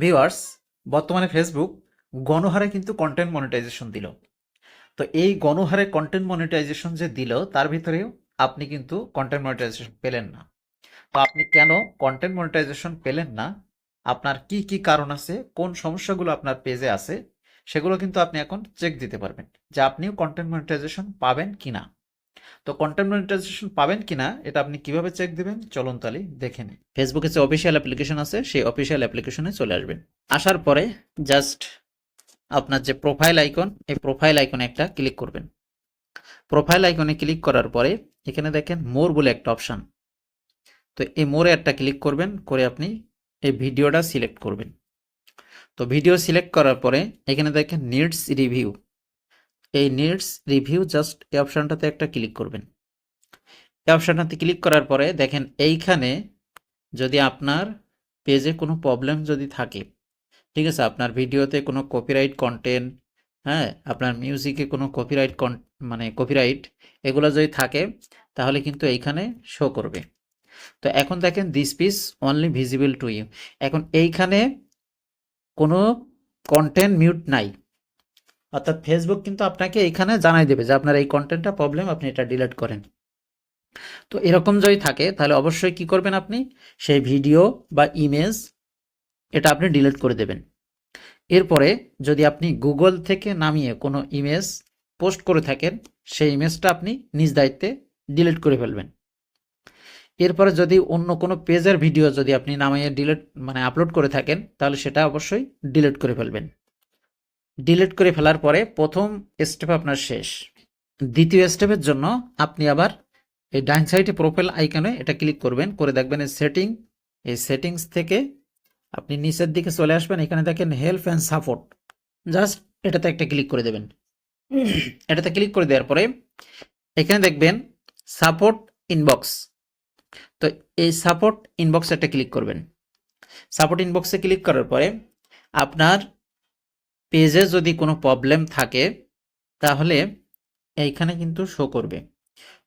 Viewers, বর্তমানে Facebook গণহারে কিন্তু কন্টেন্ট মনিটাইজেশন দিল। তো এই গণহারে কন্টেন্ট মনিটাইজেশন যে দিল তার ভিতরেও আপনি কিন্তু কন্টেন্ট মনিটাইজেশন পেলেন না। তো আপনি কেন কন্টেন্ট মনিটাইজেশন পেলেন না, আপনার কি কি কারণ আছে, কোন সমস্যাগুলো আপনার পেজে আছে, সেগুলো কিন্তু আপনি এখন চেক দিতে পারবেন যে আপনিও কন্টেন্ট মনিটাইজেশন পাবেন কিনা। তো কন্টেন্ট মনিটাইজেশন পাবেন কিনা এটা আপনি কিভাবে চেক দিবেন, চলুন তাহলে দেখে নিন। ফেসবুকে যে অফিসিয়াল অ্যাপ্লিকেশন আছে সেই অফিসিয়াল অ্যাপ্লিকেশনে চলে আসবেন। আসার পরে জাস্ট আপনার যে প্রোফাইল আইকন, এই প্রোফাইল আইকনে একটা ক্লিক করবেন। প্রোফাইল আইকনে ক্লিক করার পরে এখানে দেখেন মোর বলে একটা অপশন, তো এই মোরে একটা ক্লিক করবেন, করে আপনি এই ভিডিওটা সিলেক্ট করবেন। তো ভিডিও সিলেক্ট করার পরে এখানে দেখেন নিডস রিভিউ, এই নিডস রিভিউ জাস্ট এই অপশনটাতে একটা ক্লিক করবেন। এই অপশনটাতে ক্লিক করার পরে দেখেন এইখানে যদি আপনার পেজে কোনো প্রবলেম যদি থাকে, ঠিক আছে, আপনার ভিডিওতে কোনো কপিরাইট কন্টেন্ট, হ্যাঁ, আপনার মিউজিকে কোনো কপিরাইট মানে কপিরাইট এগুলো যদি থাকে তাহলে কিন্তু এইখানে শো করবে। তো এখন দেখেন this piece only visible to you, এখন এইখানে কোনো কন্টেন্ট মিউট নাই, অর্থাৎ ফেসবুক কিন্তু আপনাকে এইখানে জানাই দেবে যে আপনার এই কন্টেন্টটা প্রবলেম, আপনি এটা ডিলিট করেন। তো এরকম যদি থাকে তাহলে অবশ্যই কি করবেন, আপনি সেই ভিডিও বা ইমেজ এটা আপনি ডিলিট করে দেবেন। এরপরে যদি আপনি গুগল থেকে নামিয়ে কোনো ইমেজ পোস্ট করে থাকেন, সেই ইমেজটা আপনি নিজ দায়িত্বে ডিলিট করে ফেলবেন। এরপরে যদি অন্য কোনো পেজের ভিডিও যদি আপনি নামিয়ে ডিলিট মানে আপলোড করে থাকেন তাহলে সেটা অবশ্যই ডিলিট করে ফেলবেন। ডিলিট করে ফেলার পরে প্রথম স্টেপ আপনার শেষ। দ্বিতীয় স্টেপের জন্য আপনি আবার এই ডান সাইডে প্রোফাইল আইকনে এটা ক্লিক করবেন, করে দেখবেন এই সেটিংস থেকে আপনি নিচের দিকে চলে আসবেন, এখানে দেখেন হেল্প অ্যান্ড সাপোর্ট, জাস্ট এটাতে একটা ক্লিক করে দেবেন। এটাতে ক্লিক করে দেওয়ার পরে এখানে দেখবেন সাপোর্ট ইনবক্স, তো এই সাপোর্ট ইনবক্সে একটা ক্লিক করবেন। সাপোর্ট ইনবক্সে ক্লিক করার পরে আপনার পেজে যদি কোনো প্রবলেম থাকে তাহলে এইখানে কিন্তু শো করবে।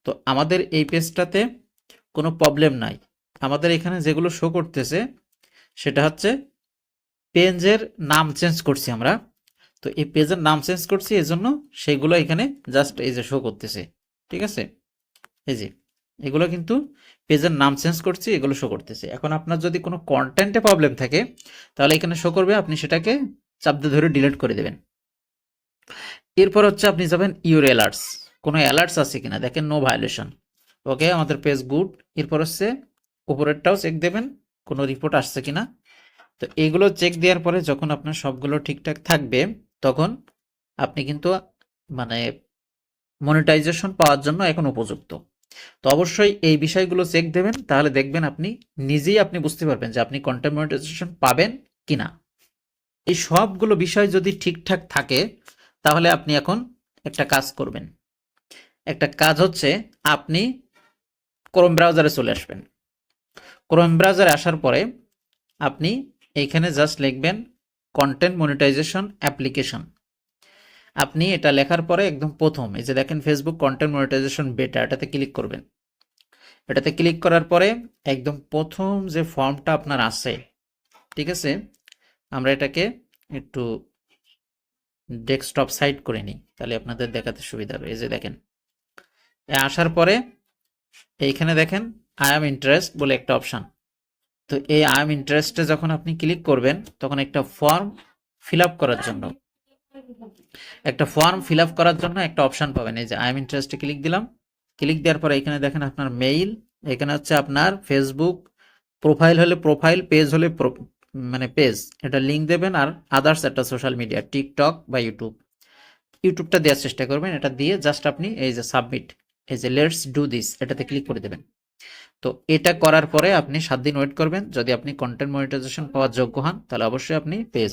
তো আমাদের এই পেজটাতে কোনো প্রবলেম নাই, আমাদের এখানে যেগুলো শো করতেছে সেটা হচ্ছে পেজের নাম চেঞ্জ করছি আমরা। তো এই পেজের নাম চেঞ্জ করছি, এই জন্য সেগুলো এখানে জাস্ট এই যে শো করতেছে, ঠিক আছে, এই যে এগুলো কিন্তু পেজের নাম চেঞ্জ করছি, এগুলো শো করতেছে। এখন আপনার যদি কোনো কন্টেন্টে প্রবলেম থাকে তাহলে এখানে শো করবে, আপনি সেটাকে চাপ দিয়ে ধরে ডিলিট করে দেবেন। এরপর হচ্ছে আপনি যাবেন ইউর অ্যালার্টস, কোনো অ্যালার্টস আছে কিনা, দেখেন নো ভায়োলেশন, ওকে, আমাদের পেজ গুড। এরপর হচ্ছে উপরেরটাও চেক দেবেন কোনো রিপোর্ট আসছে কিনা। তো এগুলো চেক দেওয়ার পরে যখন আপনার সবগুলো ঠিকঠাক থাকবে তখন আপনি কিন্তু মানে মনিটাইজেশন পাওয়ার জন্য এখন উপযুক্ত। তো অবশ্যই এই বিষয়গুলো চেক দেবেন, তাহলে দেখবেন আপনি নিজেই আপনি বুঝতে পারবেন যে আপনি কন্টেন্ট মনিটাইজেশন পাবেন কিনা। এই সবগুলো বিষয় যদি ঠিকঠাক থাকে তাহলে আপনি এখন একটা কাজ করবেন। একটা কাজ হচ্ছে আপনি ক্রোম ব্রাউজারে চলে আসবেন। ক্রোম ব্রাউজারে আসার পরে আপনি এইখানে জাস্ট লিখবেন কন্টেন্ট মনিটাইজেশন অ্যাপ্লিকেশন। আপনি এটা লেখার পরে একদম প্রথম এই যে দেখেন ফেসবুক কন্টেন্ট মনিটাইজেশন বেটা, এটাতে ক্লিক করবেন। এটাতে ক্লিক করার পরে একদম প্রথম যে ফর্মটা আপনার আছে, ঠিক আছে, আমরা এটাকে একটু ডেস্কটপ সাইড করে নিই তাহলে আপনাদের দেখাতে সুবিধা হবে। এই যে দেখেন আসার পরে এইখানে দেখেন আই এম ইন্টারেস্ট বলে একটা অপশন, তো এই আই এম ইন্টারেস্টে যখন আপনি ক্লিক করবেন তখন একটা ফর্ম ফিল আপ করার জন্য একটা অপশন পাবেন। এই যে আই এম ইন্টারেস্টে ক্লিক দিলাম, ক্লিক দেওয়ার পরে এখানে দেখেন আপনার মেইল, এখানে হচ্ছে আপনার ফেসবুক প্রোফাইল হলে প্রোফাইল, পেজ হলে মানে পেজ, এটা লিঙ্ক দেবেন, আর আদার্স একটা সোশ্যাল মিডিয়া টিকটক বা ইউটিউবটা দেওয়ার চেষ্টা করবেন। এটা দিয়ে জাস্ট আপনি এই যে সাবমিট, এই যে লেটস ডু দিস, এটাতে ক্লিক করে দেবেন। তো এটা করার পরে আপনি 7 দিন ওয়েট করবেন, যদি আপনি কন্টেন্ট মনিটাইজেশন পাওয়ার যোগ্য হন তাহলে অবশ্যই আপনি পেয়ে যাবেন।